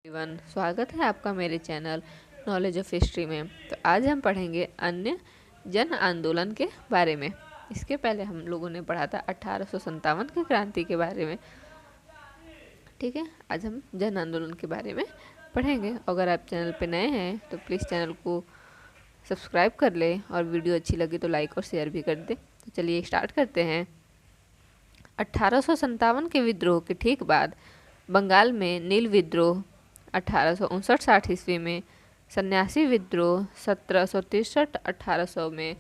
Everyone, स्वागत है आपका मेरे चैनल नॉलेज ऑफ हिस्ट्री में। तो आज हम पढ़ेंगे अन्य जन आंदोलन के बारे में। इसके पहले हम लोगों ने पढ़ा था 1857 की क्रांति के बारे में। ठीक है, आज हम जन आंदोलन के बारे में पढ़ेंगे। अगर आप चैनल पे नए हैं तो प्लीज़ चैनल को सब्सक्राइब कर लें और वीडियो अच्छी लगी तो लाइक और शेयर भी कर दें। तो चलिए स्टार्ट करते हैं। 1857 के विद्रोह के ठीक बाद बंगाल में नील विद्रोह 1859-60 ईस्वी में, सन्यासी विद्रोह 1763-1800 में,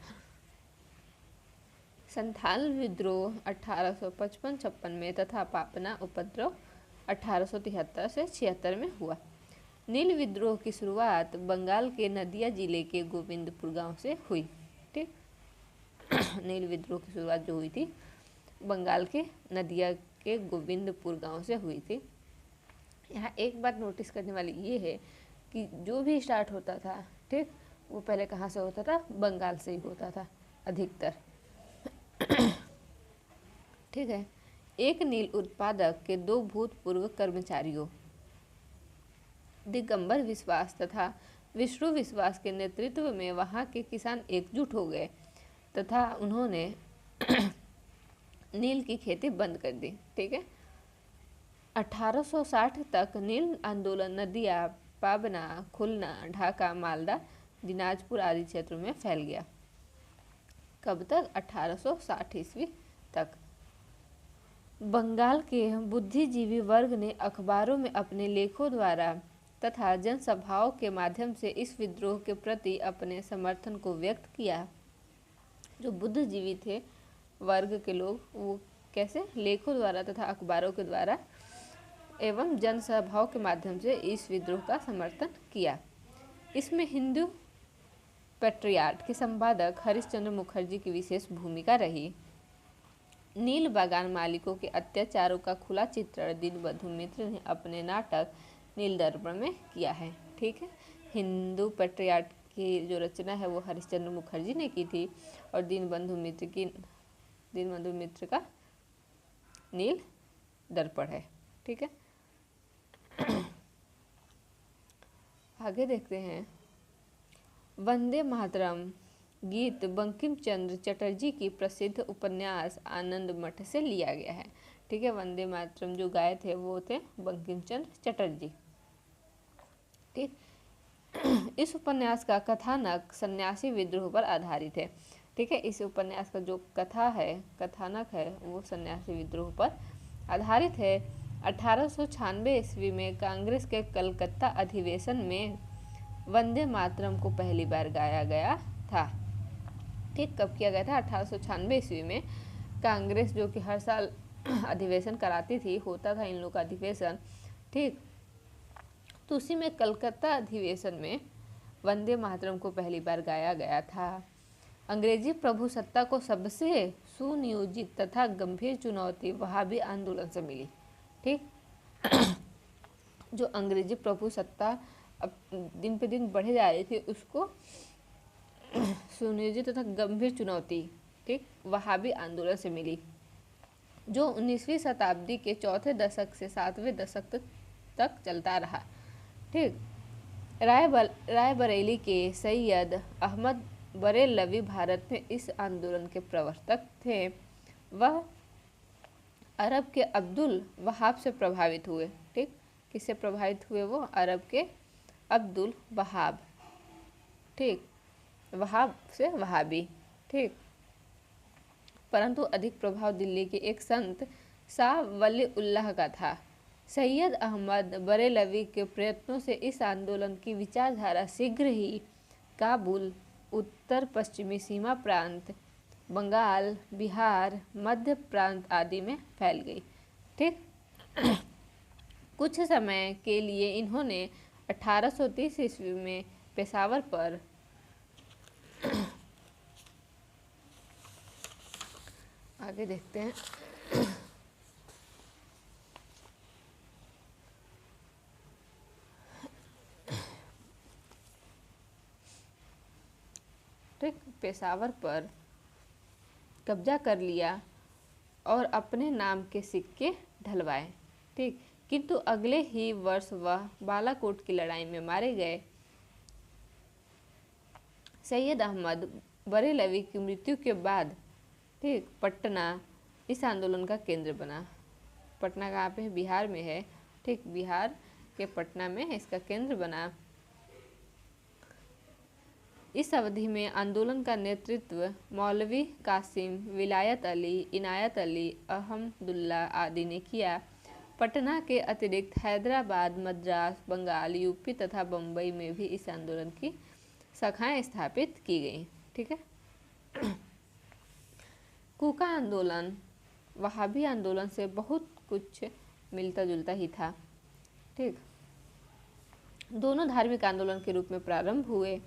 संथाल विद्रोह 1855-56 में तथा पापना उपद्रव 1873 से 76 में हुआ। नील विद्रोह की शुरुआत बंगाल के नदिया जिले के गोविंदपुर गांव से हुई। ठीक, नील विद्रोह की शुरुआत जो हुई थी बंगाल के नदिया के गोविंदपुर गांव से हुई थी। यहाँ एक बात नोटिस करने वाली ये है कि जो भी स्टार्ट होता था, ठीक, वो पहले कहाँ से होता था? बंगाल से ही होता था अधिकतर। ठीक है, एक नील उत्पादक के दो भूतपूर्व कर्मचारियों दिगंबर विश्वास तथा विष्णु विश्वास के नेतृत्व में वहाँ के किसान एकजुट हो गए तथा उन्होंने नील की खेती बंद कर दी। ठीक है, 1860 तक नील आंदोलन नदिया, पाबना, खुलना, ढाका, मालदा, दिनाजपुर आदि क्षेत्रों में फैल गया। कब तक? 1860 ईस्वी तक। बंगाल के बुद्धिजीवी वर्ग ने अखबारों में अपने लेखों द्वारा तथा जनसभाओं के माध्यम से इस विद्रोह के प्रति अपने समर्थन को व्यक्त किया। जो बुद्धिजीवी थे वर्ग के लोग, वो कैसे? लेखों द्वारा तथा अखबारों के द्वारा एवं जनसभाओं के माध्यम से इस विद्रोह का समर्थन किया। इसमें हिंदू पैट्रियार्ट के संपादक हरिश्चंद्र मुखर्जी की विशेष भूमिका रही। नील बागान मालिकों के अत्याचारों का खुला चित्रण दीनबंधु मित्र ने अपने नाटक नील दर्पण में किया है। ठीक है, हिंदू पैट्रियार्ट की जो रचना है वो हरिश्चंद्र मुखर्जी ने की थी और दीनबंधु मित्र का नील दर्पण है। ठीक है, आगे देखते हैं। वंदे मातरम गीत बंकिम चंद्र चटर्जी की प्रसिद्ध उपन्यास आनंद मठ से लिया गया है। ठीक है, वंदे मातरम जो गाए थे वो थे बंकिम चंद्र चटर्जी। ठीक, इस उपन्यास का कथानक सन्यासी विद्रोह पर आधारित है। ठीक है, इस उपन्यास का जो कथानक है वो सन्यासी विद्रोह पर आधारित है। 1896 ईस्वी में कांग्रेस के कलकत्ता अधिवेशन में वंदे मातरम को पहली बार गाया गया था। ठीक, कब किया गया था? 1896 ईस्वी में। कांग्रेस जो कि हर साल अधिवेशन कराती थी, होता था इन लोग का अधिवेशन। ठीक, तो उसी में कलकत्ता अधिवेशन में वंदे मातरम को पहली बार गाया गया था। अंग्रेजी प्रभुसत्ता को सबसे सुनियोजित तथा गंभीर चुनौती वहाबी आंदोलन से मिली। ठीक, जो अंग्रेजी प्रभुसत्ता अब दिन पे दिन बढ़े जा रही थी, उसको सुनियोजित तथा गंभीर चुनौती, ठीक, वहाबी आंदोलन से मिली, जो 19वीं शताब्दी के चौथे दशक से 7वें दशक तक चलता रहा। ठीक, रायबरेली के सैयद अहमद बरेलवी भारत में इस आंदोलन के प्रवर्तक थे। वह अरब के अब्दुल वहाब से प्रभावित हुए। ठीक, किससे प्रभावित हुए? वो अरब के अब्दुल वहाब। ठीक, वहाब से वहाबी। ठीक, परंतु अधिक प्रभाव दिल्ली के एक संत शाह वली उल्लाह का था। सैयद अहमद बरेलवी के प्रयत्नों से इस आंदोलन की विचारधारा शीघ्र ही काबुल, उत्तर पश्चिमी सीमा प्रांत, बंगाल, बिहार, मध्य प्रांत आदि में फैल गई। ठीक, कुछ समय के लिए इन्होंने 1830 ईस्वी में पेशावर पर आगे देखते हैं। ठीक, पेशावर पर कब्जा कर लिया और अपने नाम के सिक्के ढलवाए। ठीक, किंतु अगले ही वर्ष वह बालाकोट की लड़ाई में मारे गए। सैयद अहमद बरेलवी की मृत्यु के बाद ठीक पटना इस आंदोलन का केंद्र बना। पटना कहाँ पे है? बिहार में है। ठीक, बिहार के पटना में इसका केंद्र बना। इस अवधि में आंदोलन का नेतृत्व मौलवी कासिम, विलायत अली, इनायत अली, अहमदुल्ला आदि ने किया। पटना के अतिरिक्त हैदराबाद, मद्रास, बंगाल, यूपी तथा बम्बई में भी इस आंदोलन की शाखाएं स्थापित की गई। ठीक है। कूका आंदोलन वहाबी आंदोलन से बहुत कुछ मिलता जुलता ही था। ठीक, दोनों धार्मिक आंदोलन के रूप में प्रारंभ हुए,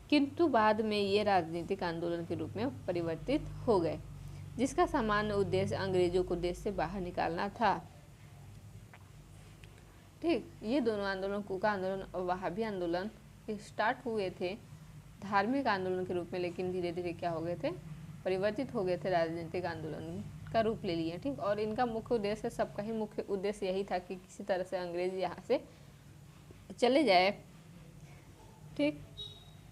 किंतु बाद में ये राजनीतिक आंदोलन के रूप में परिवर्तित हो गए, जिसका सामान्य उद्देश्य अंग्रेजों को देश से बाहर निकालना था। ठीक, ये दोनों आंदोलन, कूका आंदोलन और वहाबी आंदोलन स्टार्ट हुए थे धार्मिक आंदोलन के रूप में, लेकिन धीरे धीरे क्या हो गए थे? परिवर्तित हो गए थे, राजनीतिक आंदोलन का रूप ले लिए। ठीक, और इनका मुख्य उद्देश्य, सबका ही मुख्य उद्देश्य यही था कि किसी तरह से अंग्रेज यहाँ से चले जाए। ठीक,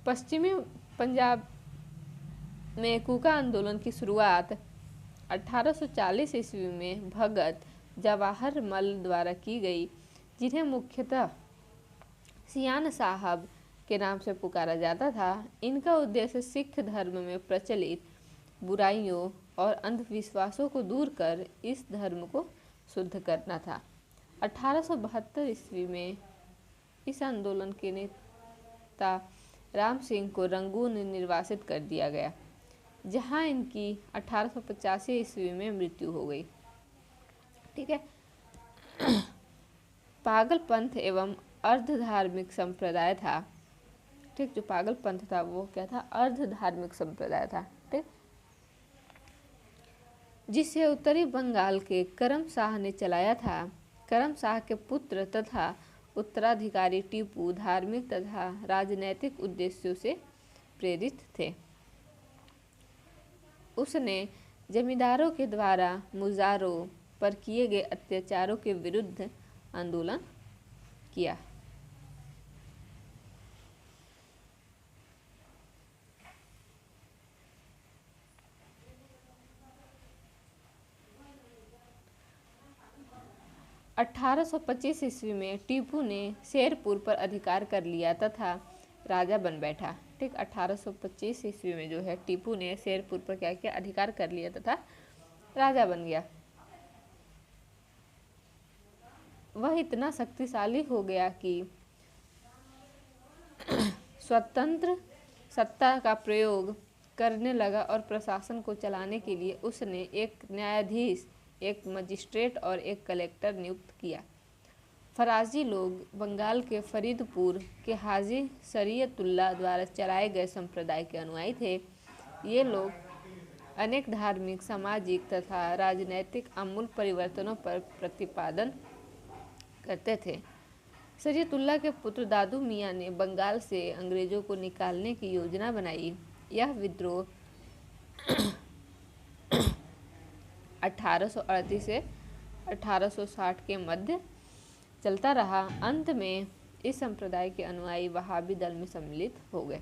पश्चिमी पंजाब में कूका आंदोलन की शुरुआत 1840 ईस्वी में भगत जवाहर मल द्वारा की गई, जिन्हें मुख्यतः सियान साहब के नाम से पुकारा जाता था। इनका उद्देश्य सिख धर्म में प्रचलित बुराइयों और अंधविश्वासों को दूर कर इस धर्म को शुद्ध करना था। 1872 ईस्वी में इस आंदोलन के नेता राम सिंह को रंगून निर्वासित कर दिया गया, जहां इनकी 1885 ईस्वी में मृत्यु हो गई। ठीक है। पागल पंथ एवं अर्ध धार्मिक संप्रदाय था। ठीक, जो पागल पंथ था वो क्या था? अर्ध धार्मिक संप्रदाय था। ठीक, जिसे उत्तरी बंगाल के करम शाह ने चलाया था। करम शाह के पुत्र तथा उत्तराधिकारी टीपू धार्मिक तथा राजनैतिक उद्देश्यों से प्रेरित थे। उसने जमींदारों के द्वारा मुजारों पर किए गए अत्याचारों के विरुद्ध आंदोलन किया। अठारह सौ 25 ईस्वी में टीपू ने शेरपुर पर अधिकार कर लिया तथा राजा बन बैठा। ठीक, 1825 ईस्वी में जो है टीपू ने शेरपुर पर क्या किया? अधिकार कर लिया तथा राजा बन गया। वह इतना शक्तिशाली हो गया कि स्वतंत्र सत्ता का प्रयोग करने लगा और प्रशासन को चलाने के लिए उसने एक न्यायाधीश, एक मजिस्ट्रेट और एक कलेक्टर नियुक्त किया। फराजी लोग बंगाल के फरीदपुर के हाजी शरीयतुल्लाह द्वारा चलाए गए संप्रदाय के अनुयायी थे। ये लोग अनेक धार्मिक, सामाजिक तथा राजनैतिक आमूल परिवर्तनों पर प्रतिपादन करते थे। शरीयतुल्लाह के पुत्र दादू मियाँ ने बंगाल से अंग्रेजों को निकालने की योजना बनाई। यह विद्रोह 1838 से 1860 के मध्य चलता रहा। अंत में इस संप्रदाय के अनुयायी वहाबी दल में सम्मिलित हो गए।